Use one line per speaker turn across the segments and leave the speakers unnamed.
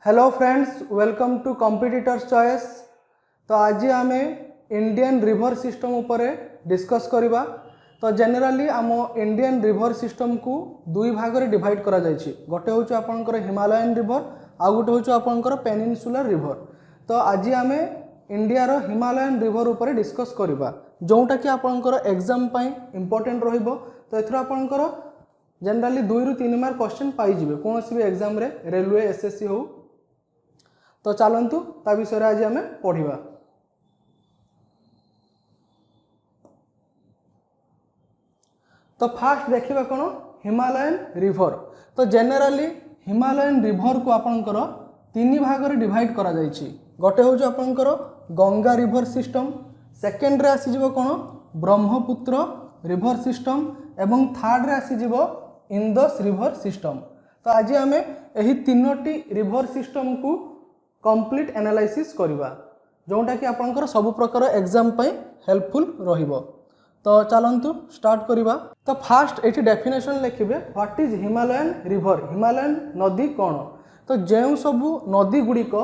Hello friends, welcome to competitors choice. तो आज आम इंडियन रिवर सिस्टम उपरे डिस्कस करवा। तो जनरली आम इंडियन रिवर सिस्टम को दुई भाग में डिवाइड करा जायछि। गोटे हूँ आपंकर हिमालयन रिवर, आउ गोटे हूँ आपंकर पेनिनसुलर रिवर। तो आज आम इंडिया रो हिमालयन रिवर उपरे डिस्कस करवा, जोटा कि आपंकर एग्जाम पाई इंपोर्टेंट रहिबो। तो एथरो आपंकर जनरली 2 ରୁ 3 मार्क क्वेश्चन पाई जिवे कौन भी एग्जाम रे, रेलवे एसएससी हो। तो चलतु ता विषय आज आम पढ़ा। तो फास्ट देखिबा कौन हिमालयन रिवर। तो जनरली हिमालयन रिवर को आपनकर 3 भाग में डिवाइड करा जायछि। गोटे हूँ आपनकर गंगा रिवर सिस्टम, सेकेंड रे आसीजिवो कौन ब्रह्मपुत्र रिवर सिस्टम, एवं थर्ड रे आसीजिवो इंदस रिवर सिस्टम। तो आज आम यही 3टी रिवर सिस्टम को कंप्लीट एनालाइसिस करवा, जोटा कि आपनकर सब प्रकार एग्जाम पाई हेल्पफुल रहिबो। तो चलतु स्टार्ट करवा। तो फास्ट ये डेफिनेशन लिखिबे, what is Himalayan river, Himalayan नदी कौन। तो जो सब नदी गुड़िक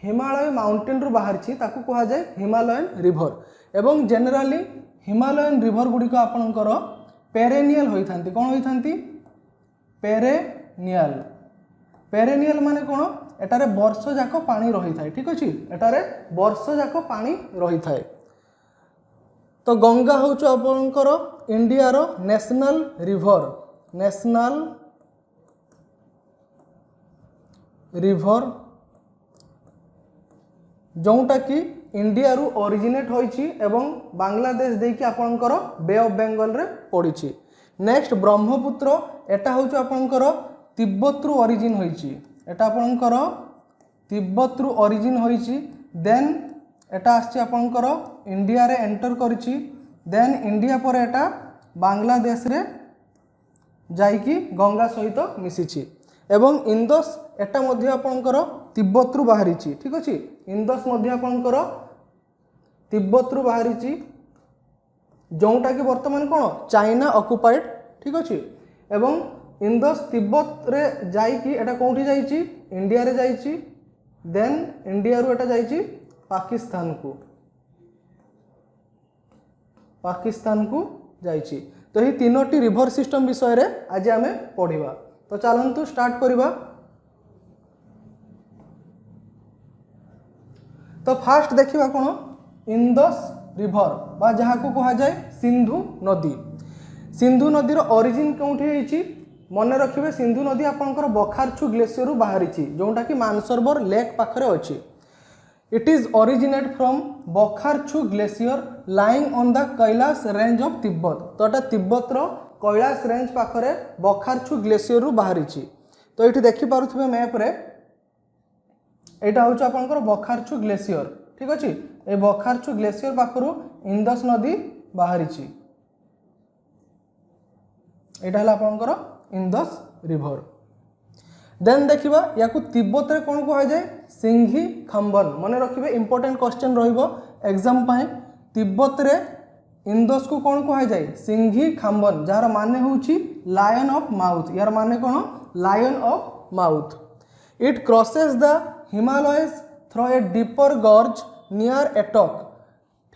हिमालय माउंटेन रु बाहर ताकू कहा जाए हिमालयन रिवर। एवं जनरली हिमालयन रिवर गुड़िक आपनकर पेरेनियल होइथांती। कौन होइथांती? पेरेनियल। पेरेनियल माने कौन? एटारे वर्ष जाक पानी रही थाए। ठीक अच्छे, एटारे वर्ष जाक पानी रही थाए। तो गंगा हूँ आपनकर इंडिया रो नेशनल रिवर, नेशनल रिवर, जोटा कि इंडिया रु ओरिजिनेट होइछि एवं बांग्लादेश देकी आपनकर बे ऑफ बेंगल रे पड़िछि। नेक्स्ट ब्रह्मपुत्र, एटा हूँ आपनकर तिब्बत रु ओरिजिन होइछि, एटा आपनकर तिब्बत रु ओरिजिन होइछि। देन एटा आछि आपनकर इंडिया रे एंटर करिछि। देन इंडिया पर एटा बांग्लादेश रे जाइकी गंगा सहित मिसिछि। एवं इंदस एटा मध्य आपनकर तिब्बत रु बाहरिछि। ठीक अछि, इंदस मध्य आपनकर तिब्बत रु बाहरिछि, जोटा कि वर्तमान कौन चाइना ऑक्युपाइड। ठीक अछि, एवं इंदस तिब्बत रे जाइकी एटा कोठी जाइछि, इंडिया रे जाइछि। देन इंडिया रु एटा जाइछि पाकिस्तान को, पाकिस्तान को जाइछि। तो ये 3टी रिवर सिस्टम विषय रे आज आमे पढ़िबा। तो चलंतु स्टार्ट करिबा। तो फास्ट देखिबा कोन इंदस रिवर बा जहाँ को कहा जाए सिंधु नदी। सिंधु नदी रो ओरिजिन कोठी हेछि मन रखिबे। सिंधु नदी आपनकर बखारछु ग्लेशियर बाहरी, जोटा कि मानसरोवर लेक पाखरे अछि। It is originate from Bokharchu glacier lying on the Kailash range of Tibet. तो एटा तिब्बत रो कैलाश रेंज पाखरे बखारछु ग्लेशियर बाहरी। तो ये देखि पारुथिबे मैप रे, एटा होछ आपनकर बखारछु ग्लेशियर। ठीक अछि, ए बखारछु ग्लेशियर पाखरु इंदस नदी बाहरी। एटा हला आपनकर इंदस रिवर। देन देखिबा याकू तिब्बत रे कोन कहा जाए सिंघी खंबन। मन रखिबे, इंपोर्टेंट क्वेश्चन रहिबो एग्जाम पाए। तिब्बत रे इंदस को कोन कहा जाए सिंघी खंबन, जार माने होउची लायन ऑफ माउथ। यार माने कोन lion of mouth. It crosses the Himalayas through a deeper gorge near Attock.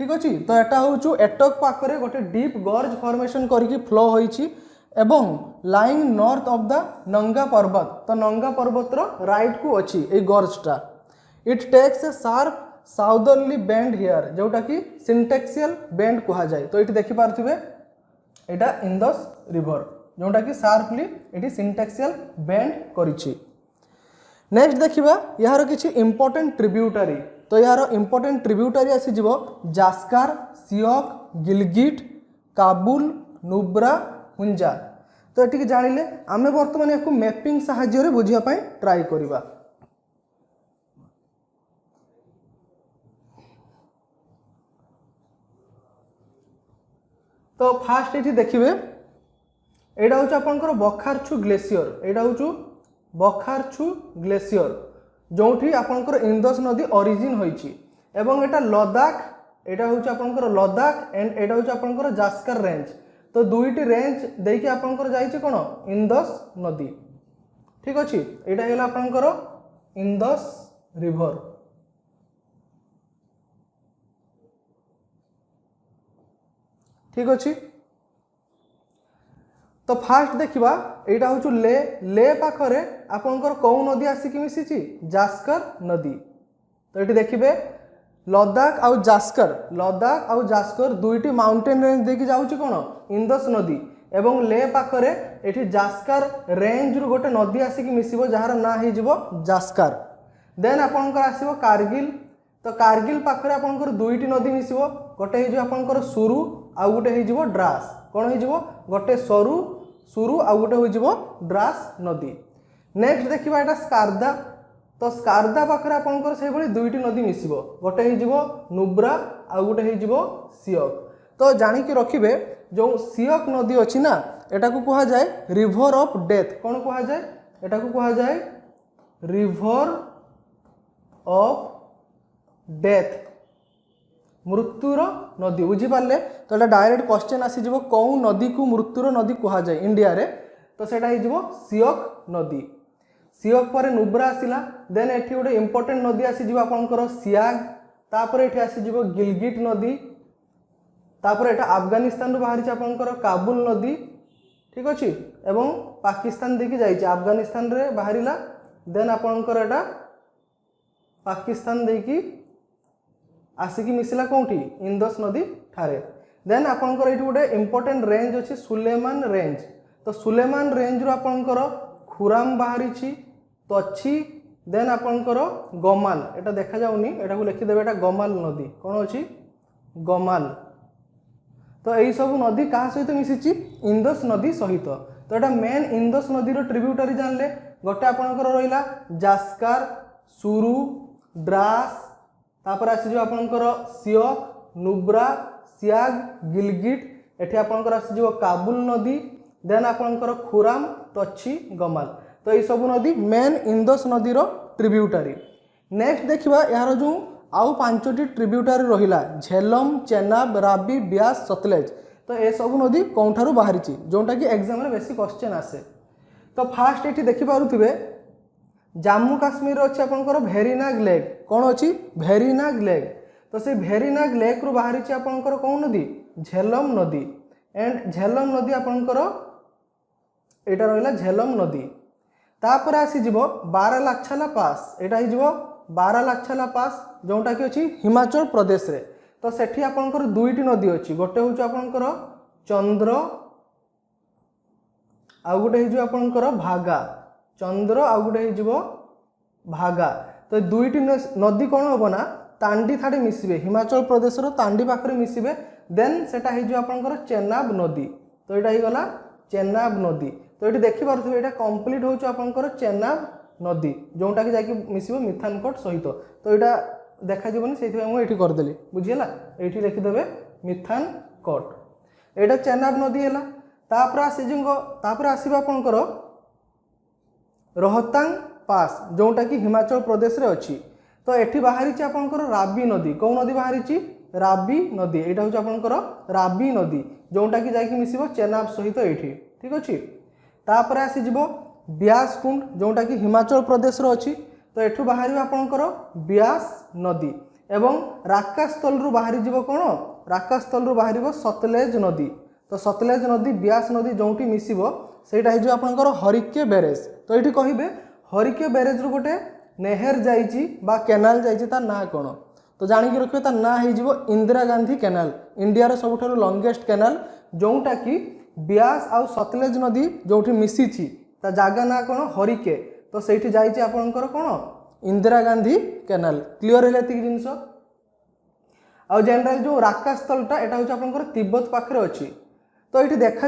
ठीक अछि, तो एटा होउछु एटक पाखरे गोटे डीप गॉर्ज फॉर्मेशन करिकि फ्लो होइछि एवं लाइंग नॉर्थ ऑफ द नंगा पर्वत। तो नंगा पर्वत रो राइट को अछि ए गॉर्जटा। It takes a sharp southerly bend here, जोटा कि सिंटेक्सियल बेंड कहा जाए। तो ये देखि पारथिबे एटा इंदस रिवर, जोटा कि शार्पली एटी सिंटेक्सियल बेंड करिछि। नेक्स्ट देखिबा यार किछि इंपोर्टेंट ट्रिब्यूटरी। तो यार इंपोर्टेंट ट्रिब्यूटरी आसी जिवो जास्कार, सियोक, गिलगिट, काबुल, नुब्रा, हुंजा। तो ये जानिले आमे वर्तमान याकू मैपिंग सहाय्य रे बुझिया पय ट्राई करिबा। तो फास्ट ये देखिए, एटा हूँ आपनकर बखारछु ग्लेशियर। एटा हूँ बखारछु ग्लेशियर, जोठी आपनकर इंदस नदी ओरिजिन होइछि। एवं एटा लद्दाख, एटा हूँ आपनकर लद्दाख एंड एटा हूँ आपनकर जास्कर रेंज। तो दुईटी रेंज देकी आपनकर जाइछि कोन इंदस नदी। ठीक अछि, एटा हेला आपनकर इंदस रिभर। ठीक अच्छे। तो फास्ट देखा यहाँ हूँ ले ले पाखरे आपंकर कौ नदी आसिक मिसी जास्कर नदी। तो ये देखिए लद्दाख आउ जास्कर दुईटी माउंटेन रेंज देखिए जाऊँगी कौन इंदस नदी एवं ले पाखरे एठी जास्कर रेंज रु गोटे नदी आसिक मिसिबो जार ना हो जास्कर। देन आपंकर आसिबो कारगिल। तो कारगिल पाखरे आपंकर दुईटी नदी मिसिबो गोटे हो आपंकर सुरु आउ गोटे हो ड्रास। कौन हो गोटे सरू सुरु आउ गोटे हो ड्रास नदी। नेक्स्ट देखिबा एटा स्कार्दा। तो स्कार्दा पाखरे आपंकर से भली दुईटी नदी मिसिबो गोटे हो नुब्रा आउ गोटे हो सियक। तो जानिकी रखिबे जो सियक नदी अच्छी ना एटा को कहा जाए रिभर ऑफ डेथ। कौन कहा जाए एटा को कहा जाए रिभर ऑफ डेथ मृत्युर नदी। बुझीपारे तो ये डायरेक्ट क्वेश्चन आसीज कौ नदी को मृत्युर नदी कहा जाए इंडिया रे। तो सेटा हो सियक नदी। सियक पर नुब्रा आसला। देन एठी गोटे इंपोर्टेंट नदी आसीज आपंकर सियाग। तापर एठी आसीज गिलगिट नदी। तापर एटा अफगानिस्तान बाहरी आपंकर काबुल नदी। ठीक अच्छे। एवं पाकिस्तान देखी जाइए अफगानिस्तान रे बाहरिला। देन आपंकर एटा पाकिस्तान देखी आसिकी मिसला कौटी इंदस नदी ठारे। देन आपंकर ये गोटे इंपोर्टेंट रेंज अच्छी सुलेमान रेंज। तो सुलेमान रेंज रू आपंकर खुराम बाहरी तछी। देन आपंकर गमाल एटा देखा जाउनी एटा को लिखिदेवे एटा गमाल नदी। कौन अच्छी गमाल। तो यही सब नदी क्या सहित मिसी इंदस नदी सहित। तो यहाँ मेन इंदस नदी ट्रिब्यूटरी जानले गोटे आपंकर रहा जास्कर सुरु ड्रास तापर आसीज आपंकर सियक नुब्रा सियाग गिलगिट एठी आपंकर आसीज काबुल नदी। देन आपंकर खुराम तछी गमाल। तो यही सब नदी मेन इंदस नदीर ट्रिब्यूटरी। नेक्स्ट देखिबा यार जो आउ 5टी ट्रिब्यूटरी रहिला झेलम चेनाब राबी ब्यास सतलेज। तो ये सब नदी कौठारू बाहरी जोटा कि एग्जाम रे बेसी क्वेश्चन आसे। तो फास्ट ये देखिपे जम्मू काश्मीर अच्छी आपंकर भेरीनाग लेक। कौन अच्छी भेरीनाग लेक। तो से भेरीनाग लेक रु बाहरी आपंकर कौन नदी झेलम नदी। एंड झेलम नदी आपंकर एटा रहिला झेलम नदी। तापर आसीज बारालाछाला पास। एटा हो बारालाछाला पास जोटा कि अच्छी हिमाचल प्रदेश रे। तो सेठी आपंकर दुईटी नदी अच्छी गोटे हूँ आपंकर चंद्र आउ गोटे हो आपंकर भागा। चंद्र आउ गोटे हो भागा। तो दुईटी नदी कौन हम ना तांडी थाड़ी मिसबे हिमाचल प्रदेश तांडी पाखरे मिसबे। देन सेटा हो आपंकर चेनाब नदी। तो यहाँ हो गला चेनाब नदी। तो ये देखिपे यहाँ कंप्लीट हो आपंकर चेनाब नदी जोटा कि जाकि मिसब मिथानकोट सहित। तो यहाँ देखा जीवन से मुझे करदेली बुझीगला। ये लिखिदेवे मिथानकोट। यहाँ चेनाब नदी है। तापर आसब आपंकर रोहतांग पास जोटा कि हिमाचल प्रदेश रे अच्छी। तो ये बाहरी आपंकर राबी नदी। कौ नदी बाहरी राबी नदी। यहाँ हूँ आपंकर राबी नदी जोटा कि जाकि मिसब चेनाब सहित ये। ठीक अच्छे। तापर आसीज ब्यास कुंड जोटा कि हिमाचल प्रदेश अच्छी। तो एठू बाहर आपंकर ब्यास नदी। एवं राकास्थल रु बाहरी जीव कौन राकास्थल रु बाहर सतलेज नदी। तो सतलेज नदी ब्यास नदी जोटी मिसब सेटा हो आपंकर हरिके बैरेज। तो ये कहे हरिके बैरेज रु गोटे नेहर जाइए बा केनाल जाइए तार ना कौन। तो जानिकी रखिए तार ना हो इंदिरा गांधी केनाल इंडिया सबुठारु लॉन्गेस्ट केनाल जोटा कि ब्यास आउ सतलेज नदी जोटी मिसी ता जागा ना कौन हरिके। तो सही जाइए आपंकर कौन इंदिरा गांधी केनाल। क्लीयर है जिनस। आउ जनरल जो राकास्थलटा यहाँ हूँ आपंकर तिब्बत पाखे अच्छी। तो ये देखा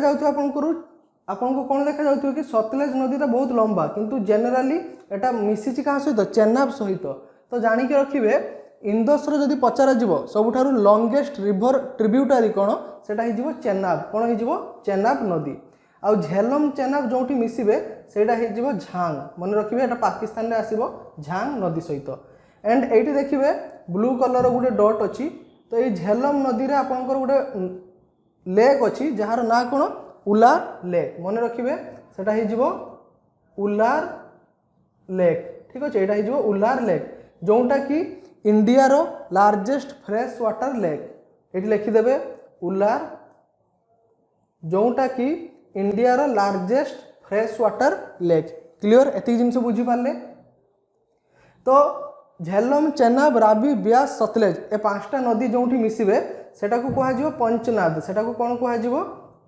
आपको कौन देखा जाउथि कि सतलेज नदीटा बहुत लंबा किंतु जेनेराली एटा मिसी क्या सहित चेनाब सहित। तो जानिकी रखिए इंदसर जदि पचार सबुठारु लॉन्गेस्ट रिभर ट्रिब्यूटरी कौन सेटा हो चेनाब। कौन हो चेनाब नदी। आउ झेलम चेनाब जोटी मिसबे सेटा हो झांग। मन रखिए एटा पाकिस्तान रे आसीबो झांग नदी सहित। एंड एटी देखिए ब्लू कलर गोटे डॉट अच्छी। तो ये झेलम नदी रे आपनकर गोटे लेक अच्छी जार ना कौन उलार लेक। मन रखिए सेटा हो उलार लेक। ठीक अच्छे यहाँ हो उल्लार लेक जोटा कि इंडिया रो लार्जेस्ट फ्रेश वाटर लेक ये लिखिदेवे उल्लार जोटा कि इंडिया रो largest fresh water lake clear एति जिनस बुझी पारे तो झेलम चेनाब राबी ब्यास सतलेज ए पांचटा नदी जो मिसबे सेटा को कह पंचनाद सेटा को कौन कह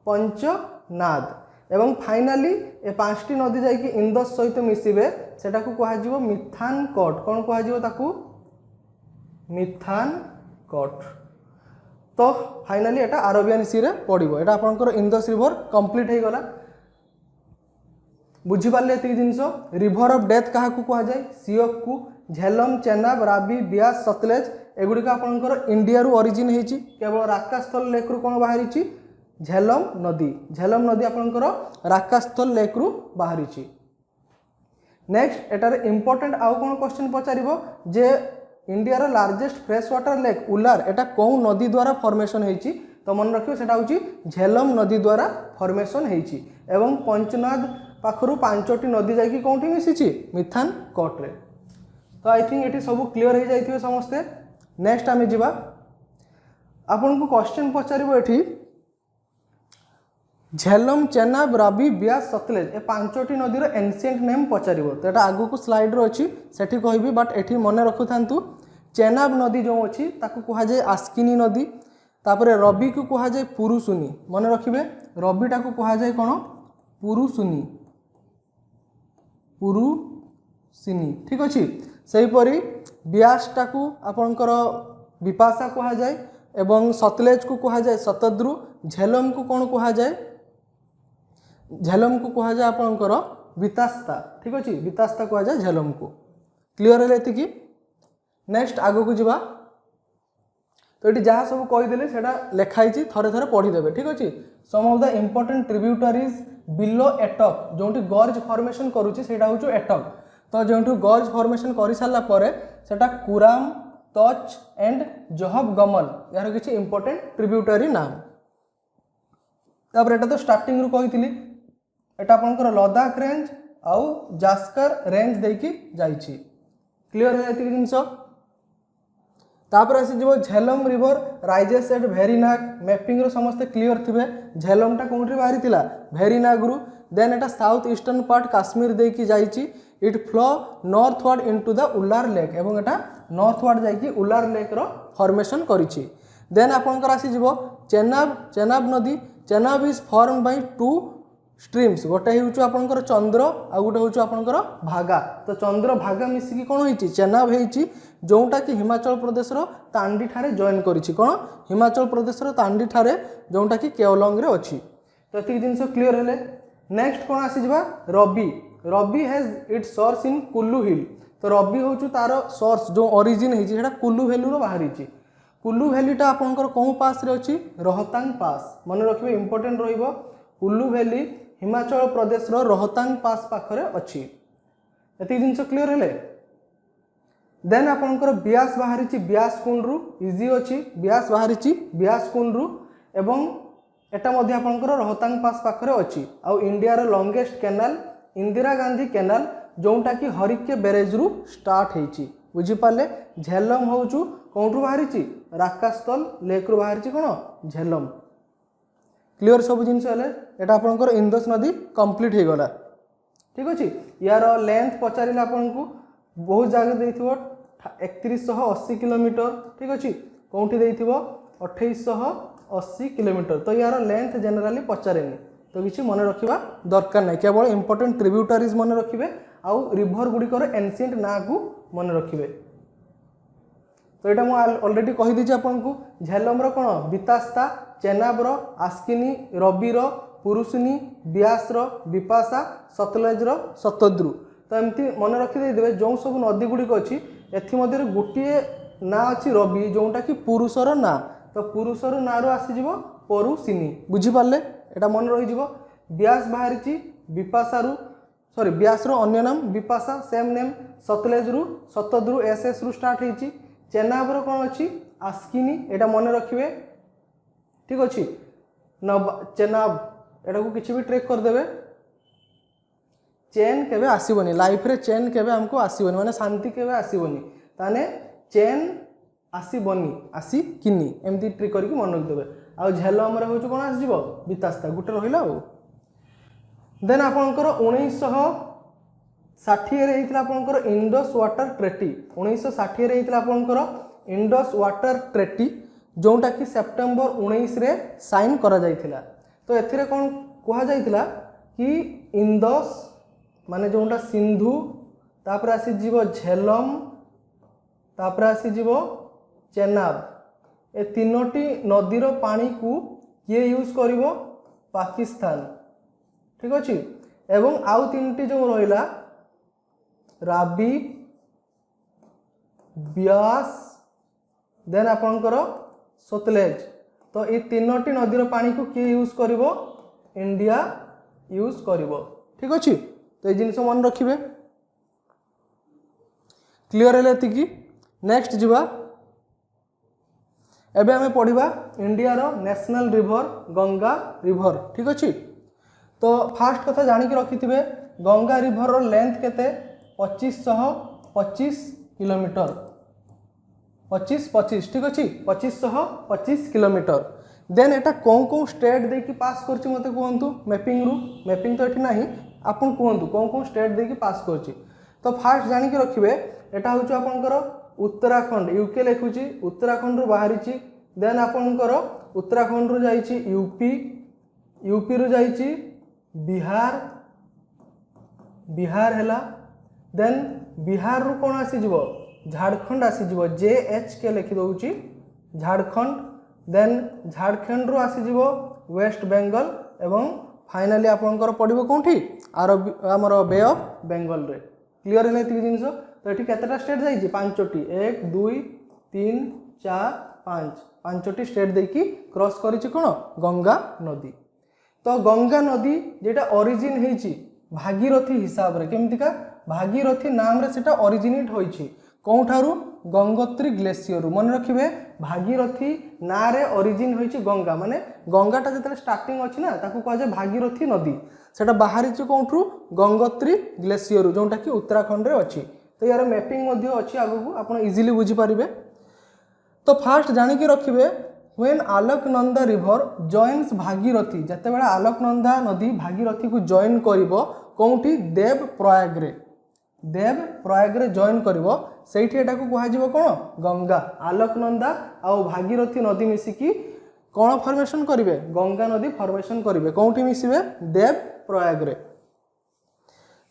पंचनाद एवं फाइनाली ए पांचटी नदी जाकि इंदस सहित मिसबे सेटा को कह मिथान कट कौन कह मिथान कट तो फाइनाली एटा अरेबियन सी रे पड़ो एटा आपनकर इंदस रिवर कंप्लीट हो गला बुझीपारे ये जिनस रिभर ऑफ डेथ क्या कह जाए सियोक को झेलम चेनाब राबी ब्यास सतलेज एगुड़िक आपंकर इंडिया रु ओरिजिन होती केवल राकास्थल लेक रु कौन बाहरी झेलम नदी आपंकर राकास्थल लेक रु बाहरी नेक्स्ट एटार इंपोर्टेंट आउ कौन क्वेश्चन पचार जे इंडिया रो लार्जेस्ट फ्रेश वाटर लेक उल्लार एटा कौन नदी द्वारा फॉर्मेशन होती तो मन रखियो सेटा होची झेलम नदी द्वारा फॉर्मेशन होती एवं पंचनाद पाखरु पांचटी नदी जाकि कौटी मिसी मिथान कट रे तो आई थिंक ये सब क्लीयर हो जाइए समस्ते नेक्स्ट आम जा आपन को क्वेश्चन पचार ये झेलम चेनाब राबी ब्यास सतलेज ए पांचटी नदीर एनसीएंट नेम पचार तो यहाँ आगु को स्लाइड अच्छी से कहबी बट ये मन रखु था चेनाब नदी जो अच्छी कहुए आस्किनी नदी तापर रबी को कहुए पुरुषुनी मन रखिए रबीटा को कहुए कौन पुरुषुनी पुरुषिनी ठीक अच्छे सेहीपरि ब्यासटा को आपणकर विपाशा कहुए एवं सतलेज को कहुए शतद्रु झेलम को कौन कहुए झेलम को कहुए आपणकर वितास्ता ठीक अच्छे वितास्ता कहुए झेलम को क्लीयर है नेक्स्ट आगो को जावा तो ये जहाँ सब कहीदेली से लिखाई थे थे पढ़ीदे ठीक अच्छे some of the important tributaries below Attock जो गॉर्ज फॉर्मेशन करुच्ची हूँ एटक तो जो गॉर्ज फॉर्मेशन कर सारापर से कुराम तच एंड जहब गमल यार किसी इंपोर्टेंट ट्रिब्यूटरी नाम तापर एटा तो स्टार्टिंग रु कही एटा आपनकर लद्दाख रेंज आउ जास्कर रेंज देकी जाइछि क्लियर है ये जिनस तापर आसीज Jhelum river rises at Verinag mapping रो समस्ते क्लियर थे झेलमटा कौटी बाहरी भेरीनाग रु देन एटा साउथ ईस्टर्न पार्ट काश्मीर देकी जाइछि it flow northward into the Wular lake एवं एटा नॉर्थवर्ड जाइए उल्लार लेक रो फॉर्मेशन करिछि देन आपनकर आसीज चेनाब नदी Chenab is form by two streams गोटे हूँ आपंकर चंद्र आ गोटे हूँ आपंकर भागा तो चंद्र भागा मिसिकी कौन होती चेनाब होती जोटा कि हिमाचल प्रदेश तांडी ठारे जॉइन करिछि कौन हिमाचल प्रदेश तांडी ठारे जोटा कि केओलंग रे अच्छी तो ये जिनस क्लीयर है नेक्स्ट कौन आसीजा Ravi Ravi has its source in Kullu hill तो रबी हूँ तार सोर्स जो ओरिजिन होता कुल्लू भैलू बाहरी कुल्लू भैलीटा आपंकर कौन पास रे अच्छी रोहतांग पास मन रखिए इंपोर्टेंट रहिबो कुल्लू भैली हिमाचल प्रदेश रोहतांग पास पाखरे अच्छी ये जिनस क्लीयर है देन आपंकर ब्यास बाहरी ब्यास कुंड रु इजी अच्छी ब्यास बाहरी ब्यास कुंड रु एवं एटा मध्य आपंकर रोहतांग पास पाखरे अच्छी आउ इंडिया रो longest canal Indira Gandhi canal जोटा कि हरिके बैरेज रु स्टार्ट होती बुझीपारे झेलम हूँ कौटू बाहरी राकास्थल लेक रु बाहरी कौन झेलम क्लियर सब जिनस एटा आपंकर इंदस नदी कंप्लीट हो गला ठीक अच्छे यार लेंथ पचारे आपन को बहुत जगह दे 3180 किलोमीटर ठीक अच्छे कौटी दे 2880 किलोमीटर तो यार लेंथ जनराली पचारे तो किसी मन रखा दरकार नहीं केवल इंपोर्टेंट ट्रिब्यूटरीज मन रखिए आउ रिभर गुड़िकर एनसीएंट ना को मन रखिए तो यहाँ मुझे अलरेडी कहीदी आपन को झेलम कौन वितास्ता चेनाब आस्किनी रबीर पुरुषिनी ब्यास विपाशा सतलेज शतद्रु तो एमती मन रखिदे जो सब नदी गुड़िक अच्छी एमध्य गोटे ना अच्छी रबी जोटा कि पुरुषर ना तो पुरुषर ना रू आसीज परुषिनी बुझीपारे यहाँ मन रही ब्यास बाहरी विपाशारू सॉरी ब्यास अन्य नाम विपाशा सेम नेम सतलेज रु शतद्रु एस रु स्टार्ट होती चेनाब कौन अच्छी आस्किनी यहाँ मन रखिए ठीक अच्छे चेनाब एटा को किसी भी ट्रेक करदे चेन केबे आसीबनी लाइफ रे चेन केबे हमको आसीबनी माने शांति केबे आसीबनी ताने चेन आसीबनी आसी किनी एमती ट्रिक करके मन रखि देबे आ झेलम रे होछ कोन आसी जीवो बितास्ता गुटे रहिला आ देन आपनकर 1960 रे हेतिला आपनकर इंडस वाटर ट्रेटी 1960 रे हेतिला आपनकर इंडस वाटर ट्रेटी जोटा कि सेप्टेम्बर 19 रे साइन करा जाइथिला तो एथिरे कोन कहा जाइथिला कि इंडस माने जोटा सिंधु तापर आसी जीवो झेलम तापर आसी जीवो चेनाब ए तीनोटी नदीर पानी को किए यूज करिवो पाकिस्तान ठीक अछि एवं आउ तीनटी जो रहिला राबी ब्यास देन आपनकर सतलेज तो ये तीनोटी नदीर पानी को किए यूज करिवो इंडिया यूज करिवो ठीक अछि तो ये जिनस मन रखिबे क्लियर हेले एतिकी नेक्स्ट जीवा एबे हमें पढ़िबा इंडिया रो नेशनल रिवर गंगा रिवर ठीक अछि तो फास्ट कथा जानी के रखिथिबे गंगा रिवर रो लेंथ केते 2525 किलोमीटर 25 ठीक अछि 2525 किलोमीटर देन एटा कोन कोन स्टेट दे की पास करछि मते कहंतु मैपिंग तो एठी नाही आपन कहंतु कोन कोन स्टेट दे की पास करछि तो फास्ट जानी के रखिबे एटा होछ आपनकर उत्तराखंड यूके लिखुची उत्तराखंड रो बाहरीची देन आपनकर उत्तराखंड रो जाईची यूपी रो जाईची बिहार हैला देन बिहार रो कोन आसी जीवो झारखंड आसी जीवो JH के लिखि दउची झारखंड देन झारखंड रो आसी जीवो वेस्ट बेंगल एवं फाइनली आपनकर पडिबो कोठी हमर बे ऑफ बेंगल रे क्लियर हैले एति जिंस तो ये केतटा स्टेट जाइए 5टी 1 2 3 4 5 5टी स्टेट देखी क्रॉस करिछि कोन गंगा नदी तो गंगा नदी जेटा ओरिजिन हेछि भागीरथी हिसाब रे केमतिका भागीरथी नाम रे सेटा ओरिजिनेट होइछि कोठारु गंगोत्री ग्लेशियर मन रखिबे भागीरथी ना रे ओरिजिन होइछि गंगा माने गंगाटा जतले स्टार्टिंग अछि ना ताकू कह जे भागीरथी नदी सेटा बाहरिछि कोठरु गंगोत्री ग्लेशियर जोंटा कि उत्तराखंड रे अछि तो यार मैपिंग मध्य अच्छी आगु आप इजिली बुझीपारे तो फास्ट जानिकी रखिए व्हेन आलोकनंदा रिवर जॉइन्स भागीरथी जिते बड़ा आलोकनंदा नदी भागीरथी को जॉइन करिवो कोठी देव प्रयाग रे जॉइन करिवो सेठी एटा को कहा जिवो कोन गंगा आलोकनंदा आ भागीरथी नदी मिसिकी कोन फॉर्मेशन करिवे गंगा नदी फॉर्मेशन करिवे कोठी मिसिबे देव प्रयाग रे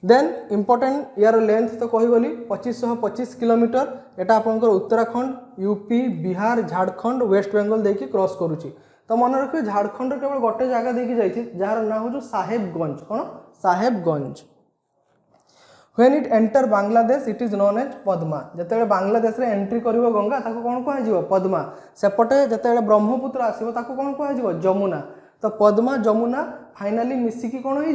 देन इंपोर्टेंट यार लेंथ तो कहीगली 2525 किलोमीटर एटा आपनकर उत्तराखंड यूपी बिहार झारखंड वेस्ट बेंगल देखी क्रॉस करूची तो मन रखिए झारखंड केवल गोटे जगह देखी जाइए जार ना हो साहेबगंज कौन Sahebganj when it enter Bangladesh it is known as Padma जिते बांग्लादेश रे एंट्री करिवो गंगा ताको कौन कह पद्मा सेपटे जिते ब्रह्मपुत्र आसीबो ताको कौन कह जमुना तो पद्मा जमुना फाइनाली मिसिकी कौन हो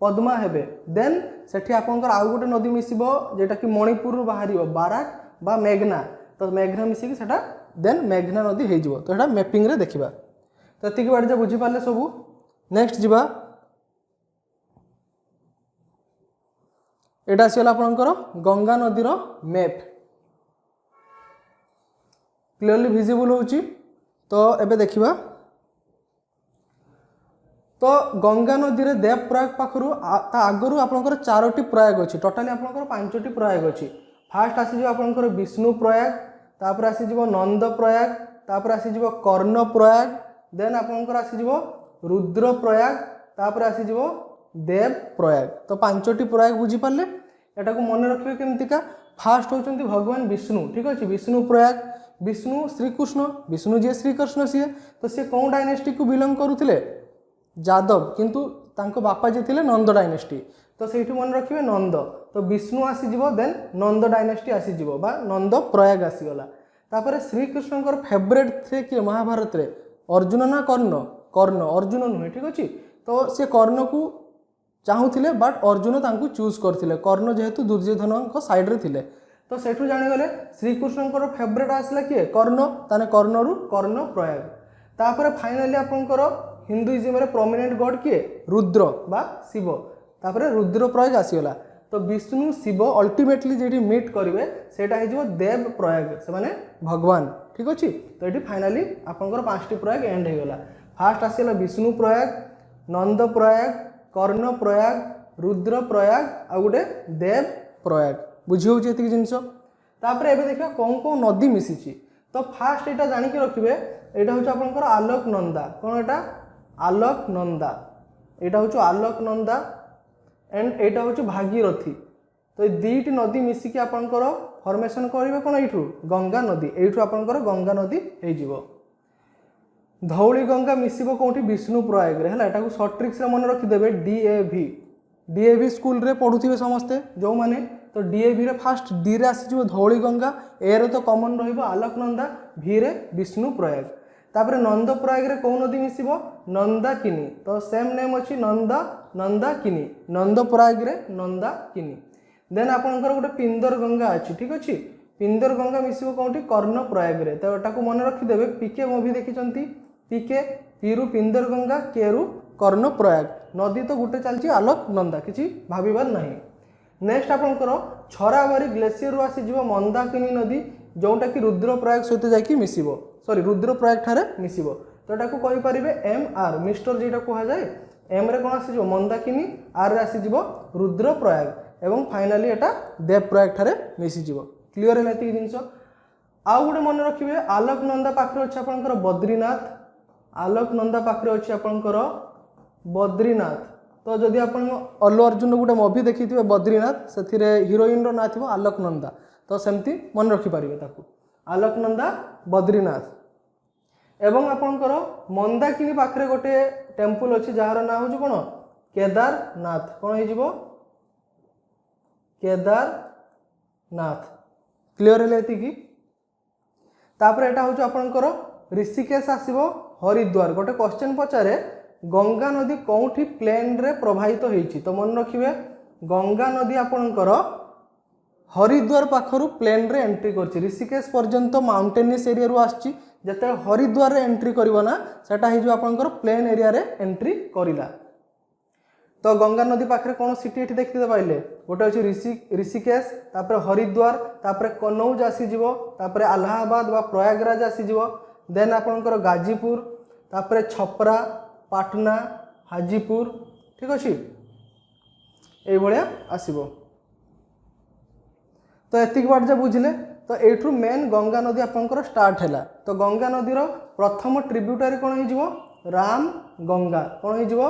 पद्मा हेबे देन सेठी आपनकर आउ गोटे नदी मिसिबो जेटा कि मणिपुर रु बाहरिबो बाराक बा मेघना तो मेघना मिसिकी सेटा देन मेघना नदी हे जिवो तो एटा मैपिंग रे देखिबा तो एतिकी बारे जे बुझी पाले सब नेक्स्ट जिबा एटा सिला आपनकर गंगा नदी रो मैप क्लियरली विजिबल होची तो एबे देखिबा तो गंगा नदी रे देव प्रयाग पाखरु ता आगरु आपनकर 4टी प्रयाग अछि टोटली आपनकर 5टी प्रयाग अछि फास्ट आसी जो आपनकर विष्णु प्रयाग तापर आसी जो नंद प्रयाग तापर आसी जो कर्ण प्रयाग देन आपनकर आसी जो रुद्र प्रयाग तापर आसी जो देव प्रयाग तो 5टी प्रयाग बुझी पाले एटा को मन रखिबे केमतिका फास्ट होचंती भगवान विष्णु ठीक अछि विष्णु प्रयाग विष्णु श्रीकृष्ण विष्णु जे श्रीकृष्ण सी तो सी कौन डायनेस्टी को बिलोंग करुथिले यादव किंतु तांको बापा जे थिले नंद डायनेस्टी तो सेठी मन रखिबे नंद तो विष्णु आसी जिवो देन नंद डायनेस्टी आसी जिवो बा नंद प्रयाग आसी गला तापर श्रीकृष्ण कर फेवरेट थे कि महाभारत रे अर्जुन ना कर्ण अर्जुन नुहे ठीक अछि तो से कर्ण को चाहूथिले बट अर्जुन तांको चूज करथिले कर्ण जेहेतु दुर्योधन को साइड रे थिले तो सेठु जानि गले श्रीकृष्ण कर फेवरेट आसला कि कर्ण ताने कर्णरु कर्ण प्रयाग तापर फाइनली आपनकर हिंदुइज्म रे प्रोमिनेंट गॉड किए रुद्र बा शिव तापर रुद्रप्रयाग आसीगला तो विष्णु शिव अल्टीमेटली जेटी मीट करेंगे सेटा हो देव प्रयाग से माने भगवान ठीक अच्छे। तो ये फाइनाली आपंकर 5टी प्रयाग एंड हो गला। फास्ट आसीगला विष्णु प्रयाग, नंद प्रयाग, कर्ण प्रयाग, रुद्र प्रयाग आ गोटे देव प्रयाग बुझी होची एतिक जिंस। तापर एबे देखिबा कौन कौन नदी मिसिची। तो फास्ट एटा जानि के रखिबे एटा होची आपनकर आलोक नंदा। कोन एटा आलोक नंदा, एटा होची आलोक नंदा एंड एटा होची भागीरथी। तो ये दुईटी नदी मिसिकी आपनकर फॉर्मेशन करिवे कोन एठू गंगा नदी। एठू आपनकर गंगा नदी हे जिवो। धौली गंगा मिसिबो कोठी विष्णु प्रयाग रे हला। एटा को शॉर्ट ट्रिक्स रे मन रखि देबे डीएवी। डीएवी स्कूल रे पढुथिबे समस्ते जो माने। तो डीएवी रे फास्ट डी रे आसी जिवो धौली गंगा, ए रे तो कॉमन रहिबो आलोकनंदा, भी रे विष्णु प्रयाग। तापर नंद प्रयाग रे कोन नदी मिसिबो नंदाकिनी। तो सेम नेम अछि नंदा नंदाकिनी, नंद प्रयाग रे नंदाकिनी। देन आपनकर गोटे पिंदर गंगा अछि ठीक अछि। पिंदर गंगा मिसिबो कोठी कर्ण प्रयाग रे। तो एटा को मन रखि देबे पीके मूवी देखिचंती पीके पीरु पिंदर गंगा केरु कर्ण प्रयाग। नदी तो गोटे चलची आलोक नंदा किछि भाबिबार नाही। नेक्स्ट आपनकर छराबारी ग्लेशियर रु आसी जिवो मंदाकिनी नदी जोटा कि रुद्र प्रयाग सहित जाकी मिसिबो, सॉरी रुद्र प्रयाग ठारे मिसिबो। तो एटा को कहि परिबे एम आर मिस्टर जेटा को जाए एम रे कोन आसी जिवो मंदाकिनी, आर रे आसी जिवो रुद्र प्रयाग एवं फाइनली एटा देव प्रयाग ठारे मिसि जिवो। क्लियर है एति जिंस। आउ गोटे मन रखिबे आलोक नंदा पाखरे अछि आपनकर बद्रीनाथ। आलोक नंदा पाखरे अछि आपनकर बद्रीनाथ। तो जदि आपण अल्लू अर्जुन गोटे मूवी देखी बद्रीनाथ से हिरोइन रो ना थी आलोक नंदा तो सेमती मन रखि पारिबे ताकू आलोक नंदा बद्रीनाथ। एवं आपणकर मंदाकिनी पाखरे गोटे टेम्पल अच्छी जार ना हूँ कौन केदारनाथ। कौन हो केदारनाथ। क्लियर है एतिकी। तापर एटा हूँ आपणकर ऋषिकेश आसीबो हरिद्वार। गोटे क्वेश्चन पचारे गंगा नदी कौटी प्लेन रे प्रवाहित होईची। तो मन रखिए गंगा नदी आपणकर हरिद्वार पाखरु प्लेन रे एंट्री करची। ऋषिकेश पर्यंत माउंटेनियस एरिया रु आछी। जते हरिद्वार रे एंट्री करिवो ना सेटा हे जो आपणकर प्लेन एरिया रे एंट्री करिला। तो गंगा नदी पाखरे कौन सिटी एठी देखते पाइले गोटे अछि ऋषिकेश, तापर हरिद्वार, तापर कनौज आसी जिवो, तापर अलाहाबाद वा प्रयागराज आसी जिवो। देन आपणकर गाजीपुर, तापर छपरा, पाटना, हाजीपुर ठीक अच्छे ये भाया आसब। तो एतिक बार जब बुझिले तो एठू मेन गंगा नदी आपंकर स्टार्ट है। तो गंगा नदीर प्रथम ट्रिब्यूटारी कौन हो राम गंगा। कौन हो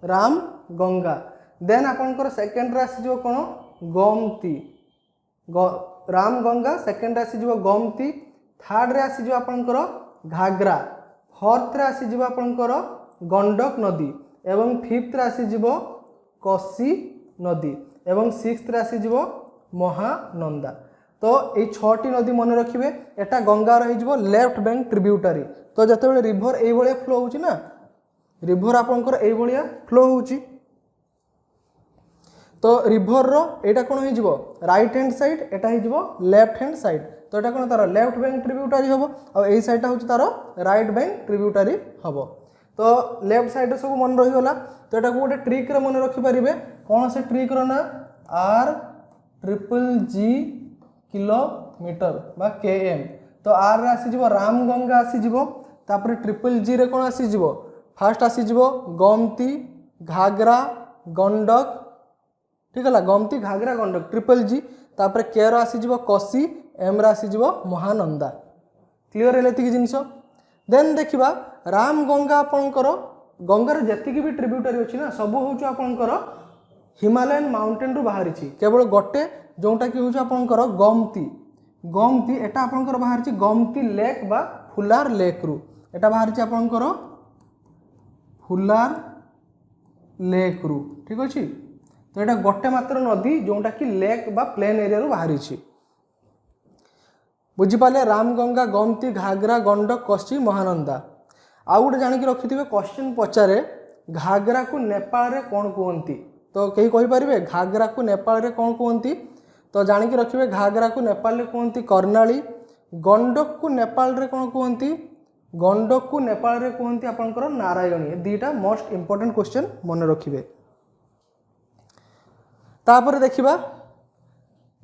राम गंगा। देन आपंकर सेकेंड आसीज कौन गोमती। राम गंगा सेकेंड आसीज गोमती। थर्ड रे आसीज आपंकर घाघरा। फोर्थ रे आसीज आपंकर गंडक नदी एवं फिफ्थ रे आसीज कोसी नदी एवं सिक्स्थ रे आसीज महानंदा। तो ये 6टी नदी मन रखिए एटा गंगा रही लेफ्ट बैंक ट्रिब्यूटारी। तो जिते रिभर ये फ्लो होची ना रिभर आपंकर ये फ्लो होची। तो रिभर रो एटा कौन हो राइट हैंड साइड एटा हो लेफ्ट हैंड साइड। तो एटा कौन तार लेफ्ट बैंक ट्रिब्यूटारी हम और यही साइडटा हूँ तार राइट बैंक ट्रिब्यूटारी हम। तो लेफ्ट साइड सब मन रहीगला। तो यहाँ गोटे ट्रिक रे मन रखिपारे कौन से ट्रिक रो ना RGG किलोमीटर बा km। तो आर रे आसीज राम गंगा आसीज तापर GGG रे कौन आसीज फास्ट आसीज गोमती घाघरा गंडक ठीक है गोमती घाघरा गंडक GGG। तापर के रो आसीज कोसी, एम रे आसीज महानंदा। क्लियर है एतिक जिनस। देन देखिबा राम गंगा आपणकर गंगार जेतिकी भी ट्रिब्यूटारी अच्छी ना सब हूँ आपणकर हिमालयन माउंटेन रु बाहरी। केवल गोटे जोटा कि हूँ आपणकर गोमती। गोमती एटा आपणकर बाहरी गोमती लेक बा फुलार लेक रु एटा बाहरी आपणकर फुलार लेक रु ठीक अच्छे। तो यहाँ गोटे मात्र नदी जोटा कि लेक बा प्लेन एरिया रु बाहरी। बुझिपारे राम गंगा गोमती घाघरा गंडक कोसी महानंदा। आउ गोटे जानिक रखिथे क्वेश्चन पचारे घाघरा को नेपाल रे कौन कहती। तो कहीं कहींपारे घाघरा को नेपाल रे कौन कहती। तो जानिक रखिए घाघरा को नेपाल रे कहती कर्णाली। गंडक को नेपाल रे कौन कहती गंडक को नेपाल रे कहती आपंकर नारायणी। दुईटा मोस्ट इंपोर्टेंट क्वेश्चन मन रखिए। तापर देखिबा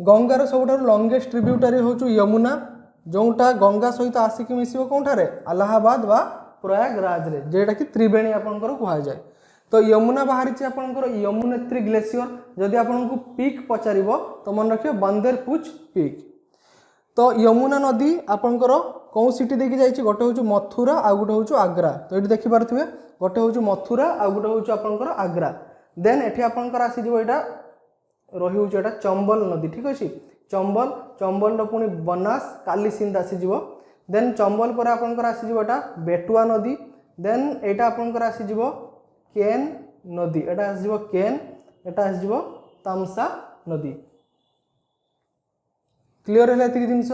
गंगार सबुठारु लॉन्गेस्ट ट्रिब्यूटरी होचु यमुना, जोटा गंगा सहित आसिक मिसिबो कोठारे अलाहाबाद बा प्रयागराज रे, जेटा कि त्रिवेणी आपनकर कुहा जाए। तो यमुना बाहरी आपंकर यमुनेत्री ग्लेशियर। जदि आपको पीक पचारिबो तो मन रखियो बंदरपूछ पीक। तो यमुना नदी आपंकर कौन सिटी देखी जाइए, गोटे हूँ मथुरा आ गोटे हूँ आग्रा। तो ये देखिपे गोटे हूँ मथुरा आ गोटे हूँ आपंकर आग्रा। देन एठी आपंकर आसीजिवो एटा रही हूँ एटा चंबल नदी, ठीक अच्छे। चंबल चंबल पुणी बनास कालीसिंध आसीजिवो। देन चंबल पर आपंकर आसीजिवो एटा बेटुआ नदी। देन एटा आपंकर आसीजिवो केन नदी, एटा आसीजिवो केन, एटा आसीजिवो तामसा नदी। क्लियर है एतिक जिनस।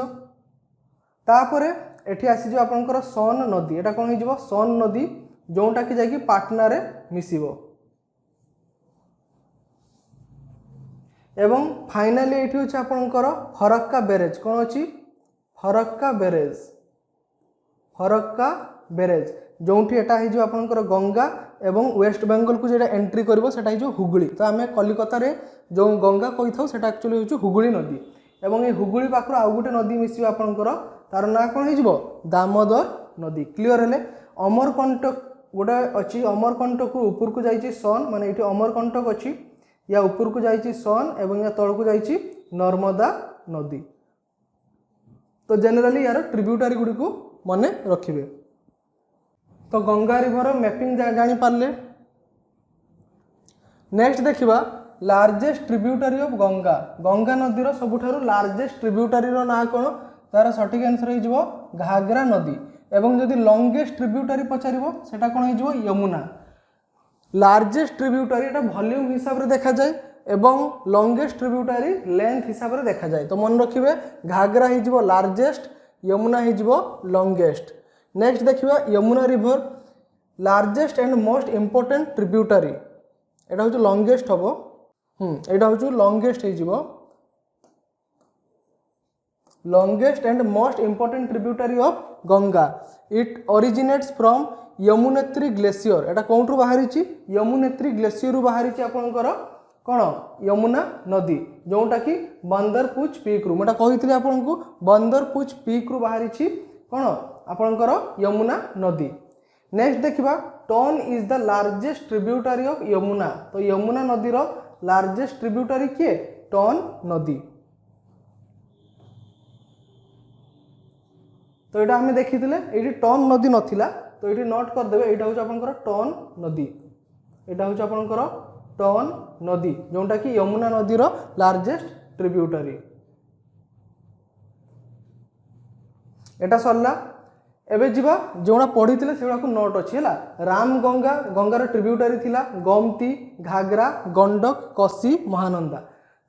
तापरे एठी आसीजिवो आपंकर सोन नदी, एटा कोन हिजिवो सोन नदी, जोटा कि जाकि पाटना रे मिसिबो। एवं फाइनाली एठी होछि आपनकर फरक्का बैरेज। कोन अछि फरक्का बैरेज, फरक्का बैरेज जोठी एटा हिजो आपनकर गंगा एवं वेस्ट बेंगल को जेटा एंट्री करिवो सेटा हिजो हुगली। तो आमे कलिकता रे जो गंगा कहि थाउ सेटा एक्चुअली होछि हुगली नदी। एवं ए हुगली पाखर आउ गोटे नदी मिसिबो आपनकर, तार ना कोन हिजो दामोदर नदी। क्लियर हेले। अमरकंटक गोटे अछि, अमरकंटक ऊपर को जाइछि सन, माने एठी अमरकंटक अछि, या ऊपर को जाइछि सन एवं या तळ को जाइछि नर्मदा नदी। तो जनरली यार ट्रिब्यूटरी गुडी को मने रखिबे। तो गंगा रिवर मैपिंग जानी पारले। नेक्स्ट देखिबा largest tributary of Ganga. Ganga नदीर सबुठारु लार्जेस्ट ट्रिब्यूटरी रो ना कोन, तार सठिक आंसर हो जिवो घाघरा नदी। एवं जदि लॉन्गेस्ट ट्रिब्यूटरी पचारिबो सेटा कोन हो जिवो यमुना। लार्जेस्ट ट्रिब्यूटरी एटा वॉल्यूम हिसाब रे देखा जाए एवं लॉन्गेस्ट ट्रिब्यूटरी लेंथ हिसाब रे देखा जाए। तो मन रखिबे घाघरा हो जिवो लार्जेस्ट, यमुना हो जिवो लॉन्गेस्ट। नेक्स्ट देखिबा Yamuna river largest and most important tributary. एटा हो लॉन्गेस्ट हबो, एटा हो लॉन्गेस्ट हो longest and most important tributary of Ganga. It originates from Yamunotri glacier. एटा कोंठू बाहरी यमुनेत्री ग्लेशियर बाहरी आपनकर कोन यमुना नदी, जोटा कि बंदरपूछ पीक रु। मैं कही आपको बंदरपूछ पीक रु बाहरी कोन आपनकर यमुना नदी। नेक्स्ट देखिबा tone is the largest tributary of Yamuna. तो यमुना नदीर लार्जेस्ट ट्रिब्यूटरी किए टोन नदी। तो यहाँ आम देखी ये टोन नदी नथिला, तो ये नोट करदे यहाँ हूँ आपंकर टोन नदी, यहाँ हूँ आपंकर टोन नदी, जोटा कि यमुना नदीर लार्जेस्ट ट्रिब्यूटरी। एटा सरला। एबे जीवा जोड़ा पढ़ी थे से नोट अच्छी है। राम गंगा, गंगार ट्रिब्यूटरी थिला गोमती, घाघरा, गंडक, कोसी, महानंदा।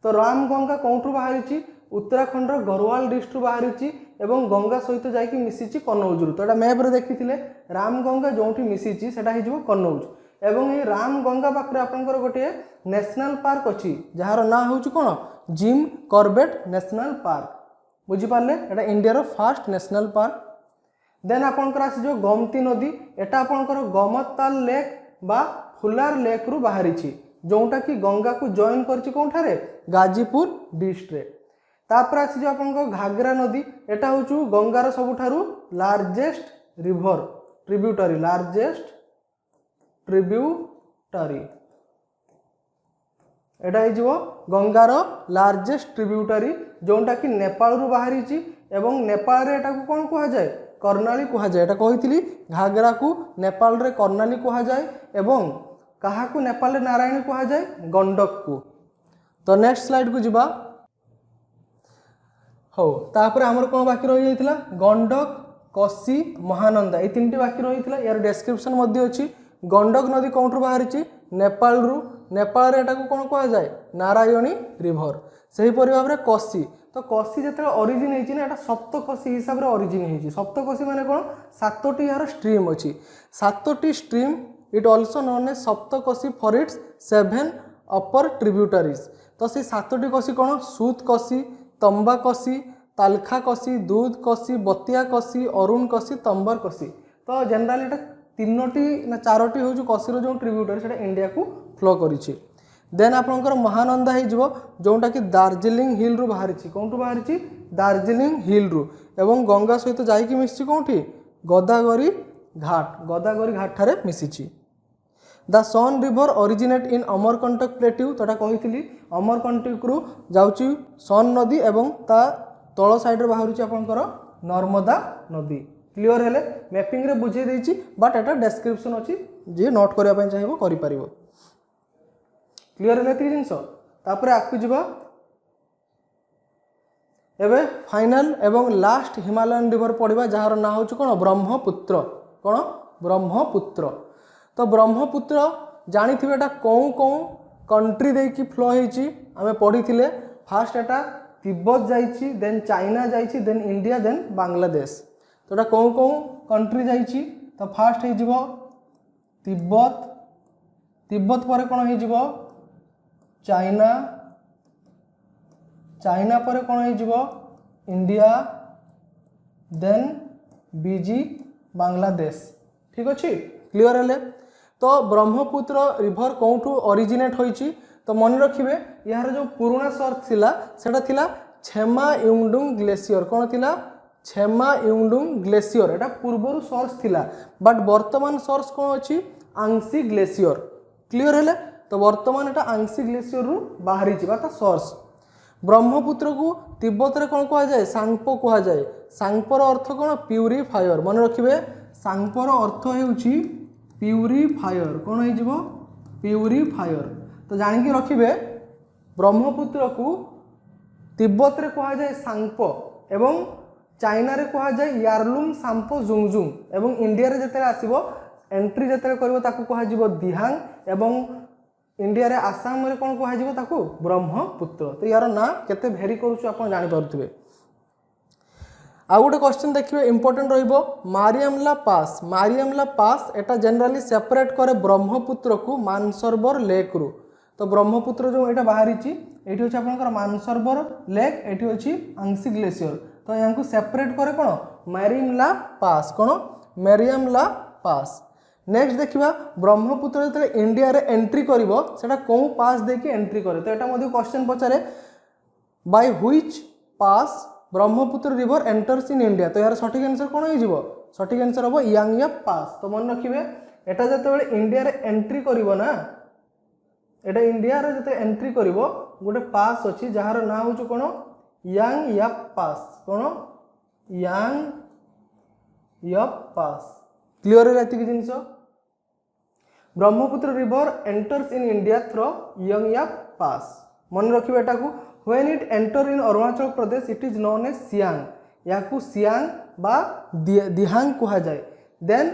तो राम गंगा कौटू बाहरी उत्तराखंड गढ़वाल डिस्ट्रिक्ट बाहरी एवं गंगा सहित जाकि मिसी कनौज। तो यहाँ मैप रे देखी राम गंगा जो मिसी सेटा हो कनौज। एवं ये राम गंगा पाखे आपंकर गोटे नेशनल पार्क अच्छी जार ना हूँ कौन जिम कॉर्बेट नेशनल पार्क। बुझीपारे यहाँ India first national park. Then आपंकर आसी जो गोमती नदी, एटा आपंकर गोमताल लेक बा फुलार लेक रु बाहरी जोटा कि गंगा को जॉइन करछि कोठारे गाजीपुर डिस्ट्रिक्ट। तापर आसी जो आपंकर घाघरा नदी, एटा हूँ गंगार सबुठारु largest river tributary, largest tributary. एटा हो गंगार लार्जेस्ट ट्रिब्यूटरी जोटा कि नेपाल रु बाहरी एवं नेपाल रे एटा को कौन कहा जाए कर्णाली कहा जाए। एटा कही घाघरा को नेपाल रे कर्णाली कहा जाए एवं कहा को नेपाल रे नारायणी कहा जाए गंडक को। तो नेक्स्ट स्लाइड को जिबा। हो तापर हमर कोन बाकी रही जाइतिला गंडक, कोसी, महानंदा, ये तीन बाकी रही था। यार डेस्क्रिप्शन मध्य अच्छी। गंडक नदी कौटू बाहरी नेपाल रु, नेपाल रे एटा को कौन कहा जाए नारायणी रिवर। से भाव में कोसी, तो कोसी जो ओरिजिन होता सप्तकोशी हिसाब से ओरिजिन होती। सप्तकोशी माने कौन सातोटी यार स्ट्रीम अच्छी, सातोटी stream. It also known as Saptakoshi for its 7 upper tributaries. तो से सातोटी कोशी कौन सूत कोशी, तंबा कोशी, तालखा कोशी, दूध कोशी, बतिया कोशी, अरुण कोशी, तंबर कोशी। तो जनरली तीनोटी ना चारोटी हूँ कोशीर जो ट्रिब्यूटरी से इंडिया को फ्लो करी। देन आपणकर महानंदा हो जोटा कि दार्जिलिंग हिल रु बाहरी कौटू बाहरी दार्जिलिंग हिल रु एवं गंगा सहित जाइए मिसी कौटी गोदावरी घाट ठारे मिसी the Son river originate in Amarkantak plateau तो कही अमरकंटक रु जाऊँगी सन नदी एवं ता तल साइड बाहर आपंकर नर्मदा नदी क्लियर हेले मैपिंग रे बुझे देछि बट एटा डिस्क्रिप्शन अच्छी जी नोट करने चाहिए करें क्लियर है ये जिनस तापर आकु जीवा एबे फाइनल एवं लास्ट हिमालयन रिवर पढ़ा जार ना हूँ कौन ब्रह्मपुत्र कौन ब्रह्मपुत्र तो ब्रह्मपुत्र जानी थे एटा कौ कौ कंट्री देकी फ्लो होती आम पढ़ी फास्ट एटा तिब्बत जाइए देन चाइना जाइए देन इंडिया देन बांग्लादेश तो एटा कौ कौ कंट्री जाइए तो फास्ट हो तिब्बत तिब्बत पर कौन हो चाइना चाइना पर कौन हो इंडिया देन बीजी बांग्लादेश ठीक अच्छे क्लियर है तो ब्रह्मपुत्र रिवर कौटू ओरिजिनेट होइची तो मन रखिए यार जो पुराना सोर्स थिला सेटा थिला छेमा युंगडुंग ग्लेशियर कौन थिला छेमा युंगडुंग ग्लेशियर एटा पूर्वर सोर्स थिला बट वर्तमान सोर्स कौन अच्छी आंसी ग्लेशियर क्लियर है तो वर्तमान एटा आंसी ग्लेशियर रु बाहरी सोर्स ब्रह्मपुत्र को तिब्बत रे कौन कहा जाए सांगपो कहा जाए सांगपोर अर्थ कौन प्यूरीफायर मन रखिए सांगपोर अर्थ होउची प्यूरीफायर कौन हो प्यूरीफायर तो जानिकी रखिए ब्रह्मपुत्र को तिब्बत रे कहा जाए सांगपो एवं चाइना रे कहा जाए यारलुंग सांपो जुंगजुंग एवं इंडिया रे जते आसीबो एंट्री जते करिवो ताकू कहा जिवो दिहांग एवं इंडिया रे आसाम रे कौन कहा ताकू ब्रह्मपुत्र तो यार ना केते भेरी करूछु आपण जानि पारुथिबे आ गोटे क्वेश्चन देखिए इंपोर्टेंट रहिबो मारियमला पास एटा जनरली सेपरेट करे ब्रह्मपुत्र को मानसरोवर लेक रु तो ब्रह्मपुत्र जो एटा बाहरी ची एठी होची आपनकर मानसरोवर लेक एठी होची आंसी ग्लेशियर तो यांको सेपरेट करे कोन मारियमला पास कोन मारियमला पास नेक्स्ट देखिबा ब्रह्मपुत्र जते इंडिया रे एंट्री करिवो सेटा को पास देके एंट्री करे तो एटा मध्ये क्वेश्चन पचारे by which pass Brahmaputra river enters in India तो यार सठिक आंसर कौन हो सठिक आंसर हम यांगयाप पास तो मन रखिए एटा जते इंडिया रे एंट्री करिवो ना एटा इंडिया रे जते एंट्री करिवो गोटे पास अछि जहार ना होछु कोन यांगयाप पास कोन यांगयाप पास क्लियर है एति जिंस Brahmaputra river enters in India through Yangyap pass मन रखिए एटा को When it enter in Arunachal Pradesh it is known as Siang याकू Siang बा दिहांग कहा जाए देन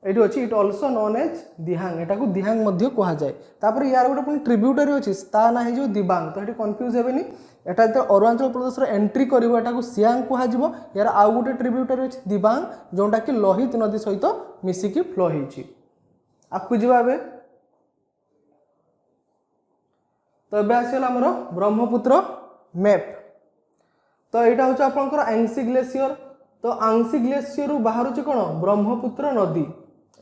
एटी अछि इट आल्सो नोन एज दिहांग एटा को दिहांग मध्य कहा जाए तापर यार गोटे पुनी ट्रिब्यूटरी अछि ता ना हे जो दिबांग तो एटी कंफ्यूज हेबेनी एटा तो अरुणाचल प्रदेश रो एंट्री करिवो एटा को सियांग कहा जिवो यार आ गोटे ट्रिब्यूटरी अछि दिबांग जोंटा कि लोहित नदी सहित मिसी की फ्लो हेछि आपको जिवाबे तो ये आसला आमर ब्रह्मपुत्र मैप तो यहाँ हूँ आपंकर आंसी ग्लेशियर तो आंसी ग्लेशियर बाहर कौन ब्रह्मपुत्र नदी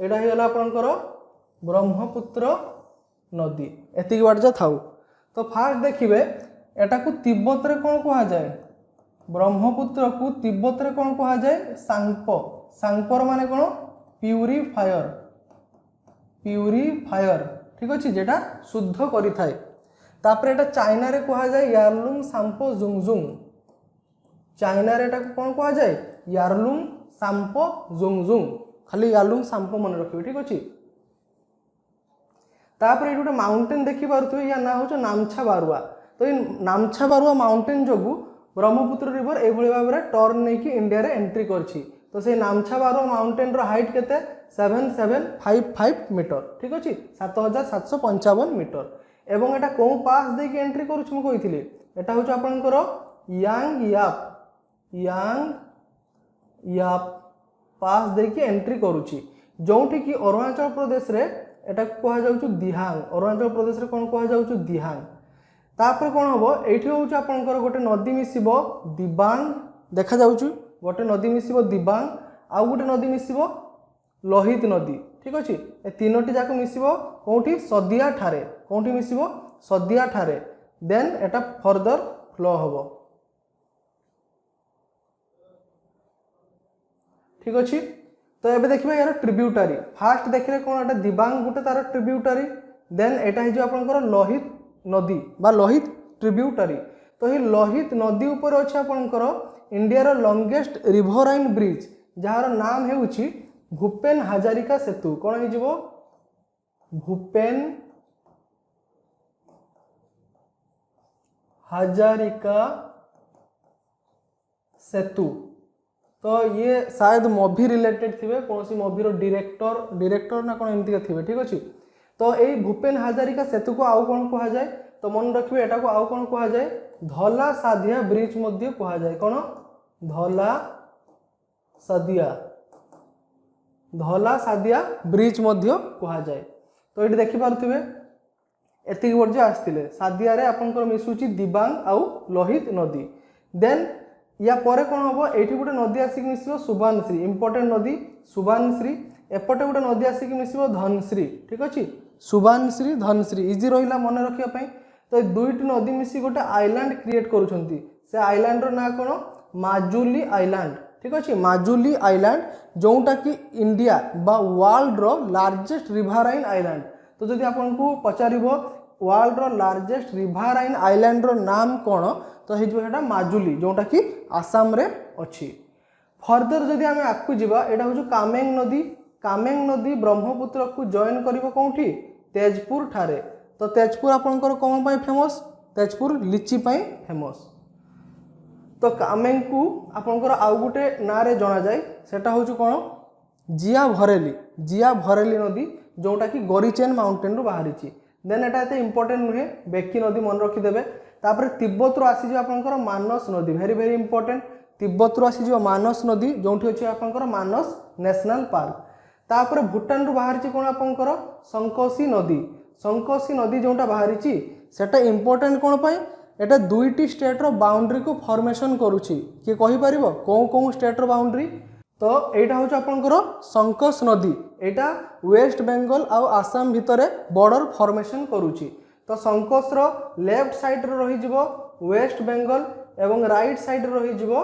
यहाँ होगा आपंकर ब्रह्मपुत्र नदी एति बाटा थाउ तो फास्ट देखिए एटा को तिब्बत रे कौन कहा जाए ब्रह्मपुत्र को तिब्बत रे कौन कहा जाए सांगपो सांगपोर माने कौन प्यूरीफायर प्यूरीफायर ठीक अच्छे जेटा शुद्ध करि थाए तापर एटा चाइना रे कहा जाए यारलुंग सांपो जुंगजुंग चाइना रे एटा कौन कहा जाए यारलुंग सांपो जुंगजुंग खाली यारलुंग सांपो मन रखिबे ठीक अछि तापर एटा माउंटेन देखि पारुथबे या ना होछ नामछा बारुआ तो ये नामछा बारुआ माउंटेन जोगु ब्रह्मपुत्र रिवर ए भली भाबरे टर्न नै कि इंडिया रे एंट्री करछि तो से नामछा बारुआ माउंटेन रो हाइट केते 7755 मीटर ठीक अछि 7755 मीटर एवं एटा को पास दे के एंट्री करूछ म कहिथिले एटा होछ आपनकर यांगयाप पास दे के एंट्री करूछि जोठी कि अरुणाचल प्रदेश रे एटा कहा जाउछु दिहांग अरुणाचल प्रदेश रे कोन कहा जाउछु दिहांग तापर कोन हबो एठी होछ आपनकर गोटे नदी मिसिबो दिबांग देखा जाउछु गोटे नदी मिसिबो दिबांग आ गोटे नदी मिसिबो लोहित नदी ठीक अच्छे ए तीनोटी जाक मिसिबो कोठी सदिया ठारे कोठी मिसिबो सदिया ठारे देन एटा फर्दर फ्लो हबो ठीक अच्छे। तो ये देखिए यार ट्रिब्यूटारी फास्ट देखिए कौन एटा दिबांग गोटे तार ट्रिब्यूटारी देन एटा हिजो आपनकर लोहित नदी बा लोहित ट्रिब्यूटारी। तो ये लोहित नदी ऊपर अच्छे आपनकर इंडिया रो लॉन्गेस्ट रिवराइन ब्रिज जार नाम हेउची भूपेन हाजारिका सेतु कौन हिजो भूपेन हाजारिका सेतु। तो ये शायद मूवी रिलेटेड थे कौन सी मूवी डायरेक्टर ना कौन एमती थे ठीक अच्छे। तो ये भूपेन हाजारिका सेतु को आउ कौन कह जाए तो मन रखिए एटा को आउ कौन कह जाए धला साधिया ब्रिज मध्य कह जाए कौन धला साधिया ब्रिज मध्य कह जाए। तो ये देखिपे एति वर्ज आसते सादिया रे आपनकर मिसुची दिबांग आउ लोहित नदी देन या परे कौन हम ये गोटे नदी आसिक मिसिबो सुबानश्री इंपोर्टेंट नदी सुबानश्री एपटे गोटे नदी आसिक मिसिबो धनश्री ठीक अच्छे सुबानश्री धनश्री इजी रहा मन रखापी। तो दुईटी नदी मिसी गोटे आइलैंड क्रिएट करुछंती से आइलैंड रो ना कौन माजुली आइलैंड ठीक अच्छे माजुली आइलैंड जोटा कि इंडिया बा वर्ल्ड रो लार्जेस्ट रिवराइन आइलैंड। तो जदि आपको पचारिबो वर्ल्ड रो लार्जेस्ट रिवराइन आइलैंड रो नाम कौन तो ये माजुली जोटा कि आसाम रे अच्छी। फर्दर जदि आम आगू जावा यहाँ हूँ कामेंग नदी ब्रह्मपुत्र को जॉइन करिवो कोठी तेजपुर ठारे। तो तेजपुर आपनकर कौन पाई फेमस तेजपुर लिची पाई फेमस। तो कामेंग को आपनकर आउ गोटे ना रे जना जाए सेटा हूँ कौन जिया भरेली नदी जोटा कि गरीचेन माउंटेन रू बाहरी देन एटा एते इंपोर्टेंट नुहे बेकी नदी मन रखिदेवे। तापर तिब्बत रू आसीज आपनकर मानस नदी वेरी वेरी इंपोर्टेंट तिब्बत रू आसीज मानस नदी जोठी अच्छे आपनकर मानस नेशनल पार्क। तापर भूटान रू बाहरी कौन आपनकर संकोसी नदी जोटा बाहरी सेटा इंपोर्टेंट कौन पाई एटा दुईटी स्टेट रो बाउंड्री को फॉर्मेशन करुछि कि कहि परिबो कौन कौन स्टेट रो बाउंड्री। तो यहाँ हूँ आपनकर संकोस नदी एटा वेस्ट बेंगल आउ आसाम भितरे बॉर्डर फॉर्मेशन करुछि। तो संकोस रो लेफ्ट साइड रो रही जिवो वेस्ट बेंगल एवं राइट साइड रो रही जिवो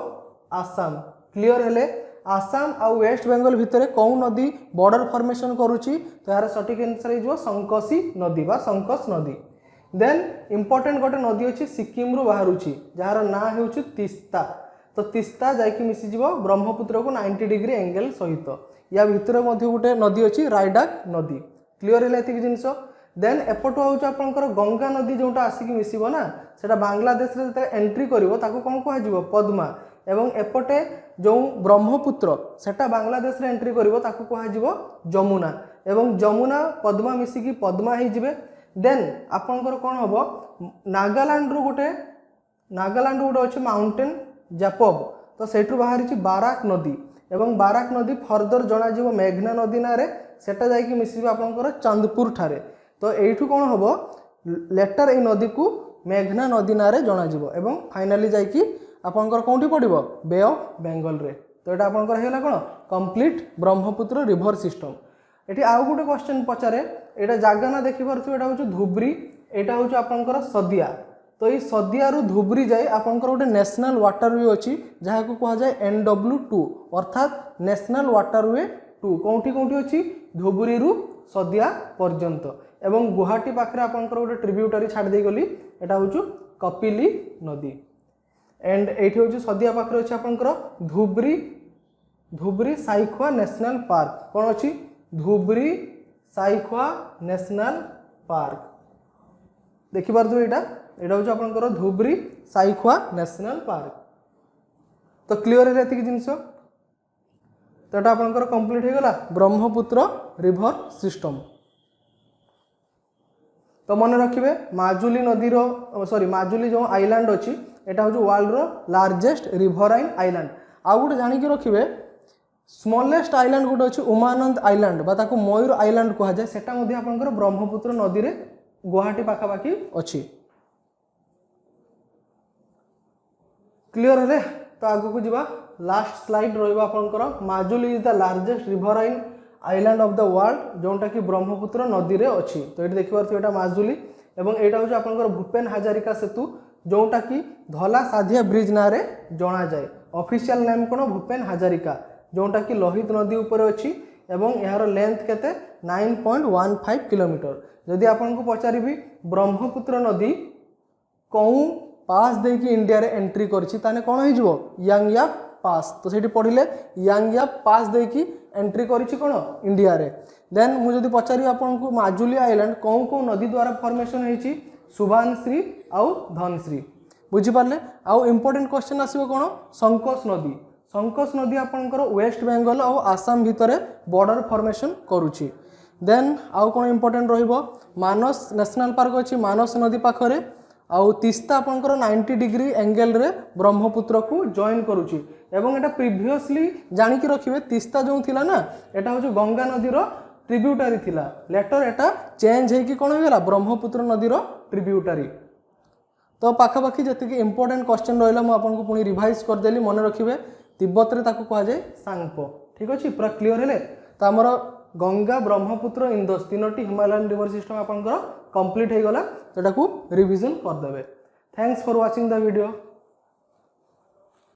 आसाम क्लियर हेले आसाम आउ वेस्ट बेंगल भितरे कौन नदी बॉर्डर फॉर्मेशन करुछि तो यार सटीक आंसर हो संकोसी नदी बा संकोस नदी। देन इंपोर्टेंट गोटे नदी अच्छी सिक्किम रू बाहरुछि जार ना हेउछि तिस्ता। तो तिस्ता जाकि मिसीजिव ब्रह्मपुत्र को 90 डिग्री एंगल सहित या भितर गोटे नदी अच्छी रायडाक नदी क्लीयर है ये जिनस। देन एपटू हूँ आपंकर गंगा नदी जोटा आसिक मिसिब ना सेटा बांग्लादेश रे एंट्री करिवो ताको कौन कह पद्मा एवं एपटे जो ब्रह्मपुत्र सेटा बांग्लादेश रे एंट्री करिवो ताको कह जमुना एवं जमुना पद्मा मिसिकी पद्मा ही जिवे। देन आपंकर कौन हम नागालैंड रू गोटे अच्छे माउंटेन जापब तो सेठू बाहरी बाराक नदी एवं बाराक नदी फर्दर जनाजिव मेघना नदी ना सेटा जाकि मिसिबे आपनकर चांदपुर ठारे। तो एठू कौन हम लेटर ए नदी को मेघना नदी ना जनाजिव एवं फाइनाली जाकि आपनकर कौटी पड़िबो बे ऑफ बेंगल रे। तो यहाँ आपनकर हेला कौन कंप्लीट ब्रह्मपुत्र रिवर सिस्टम। एठी आउ गोटे क्वेश्चन पचारे एटा जागा ना देखि पारथु एटा होछु धुबरी एटा होछु आपनकर सदिया। तो ये सदिया रु धुबरी जाए आपनकर गोटे नेशनल वाटरवे अच्छी जहाँ को कह जाए NW2 अर्थात नेशनल वाटरवे 2 कौटी कौटी अच्छी धुबरी रु सदिया पर्यंत एवं गुवाहाटी पाखे आपनकर गोटे ट्रिब्यूटरी छाड़ दे गली एटा होछु कपिली नदी एंड एठी होछु सदिया पाखे अच्छी आपनकर धुबरी साइखवा नेशनल पार्क कौन अच्छी धुबरी साइखवा नेशनल पार्क देखि पारथु एटा एटा हूँ आपनकर धुबरी साइखवा नेशनल पार्क। तो क्लीयर है ये जिनस। तो यहाँ आपनकर कंप्लीट हो गला ब्रह्मपुत्र रिवर सिस्टम। तो मन रखिए माजुली नदी माजुली जो आइलैंड अच्छी एटा हूँ वर्ल्ड रो लार्जेस्ट रिवराइन आइलैंड। आउ गोटे जानिक रखिए स्मॉलेस्ट आइलैंड गोटे अच्छी उमानंद आइलैंड बा ताको मयूर आइलैंड कह जाए सेटा मध्ये आपनकर ब्रह्मपुत्र नदी रे गुवाहाटी पाखापाखि अच्छी क्लियर है। तो आगु को जीवा लास्ट स्लाइड रहिबा आपनकर Majuli is the largest riverine island of the world जोटा कि ब्रह्मपुत्र नदी रे अच्छी। तो ये देखिए यहाँ माजुली एवं यहाँ हूँ आपंकर भूपेन हाजारिका सेतु जोटा कि धला साधिया ब्रिज ना रे जना जाए। ऑफिशियल नेम कौन भूपेन हाजारिका जोटा कि लोहित नदी उपर अच्छी एवं यार लेंथ केते 9.15 किलोमीटर। जदि आपको पचारि ब्रह्मपुत्र नदी कौं पास देकी इंडिया रे एंट्री करछि ताने कोन होई जिवो यांगयाप पास। तो सेठी पढ़िले यांगयाप पास देकी एंट्री करिछि कोन इंडिया रे। देन मु जदि पचारि आपनको माजुली आइलैंड कौं कौं नदी द्वारा फॉर्मेशन होईछि सुभानश्री आउ धनश्री। बुझी पारले। आउ इंपोर्टेंट क्वेश्चन आसीबो कोन संकोच नदी। संकोच नदी आपनकर वेस्ट बेंगल और आसाम भितर बॉर्डर फॉर्मेशन करूछि। देन आउ कोन इंपोर्टेंट रहिबो मानस नेशनल पार्क अछि मानस नदी पाखरे आउ तीस्ता आपनकर 90 डिग्री एंगल रे ब्रह्मपुत्र को जॉइन करूछि। एवं एटा प्रीवियसली जानि कि रखिबे तीस्ता जो थिला ना एटा हो गंगा नदी रो ट्रिब्यूटरी थिला। लेटर एटा चेंज हे कि कोन हो गेला ब्रह्मपुत्र नदी रो ट्रिब्यूटरी। तो पाखापाखि जति इंपोर्टेंट क्वेश्चन रहिला मु आपन को पुनी रिवाइज कर देली मन रखिबे। तिब्बत रे ताको कहा जाए सांगपो। ठीक अछि पूरा क्लियर हेले। तो हमर गंगा ब्रह्मपुत्र इंदस तीनोटी हिमालयन रिवर सिस्टम आपनकर कंप्लीट हो गला। तो एटा को रिवीजन कर देबे। Thanks for watching the video.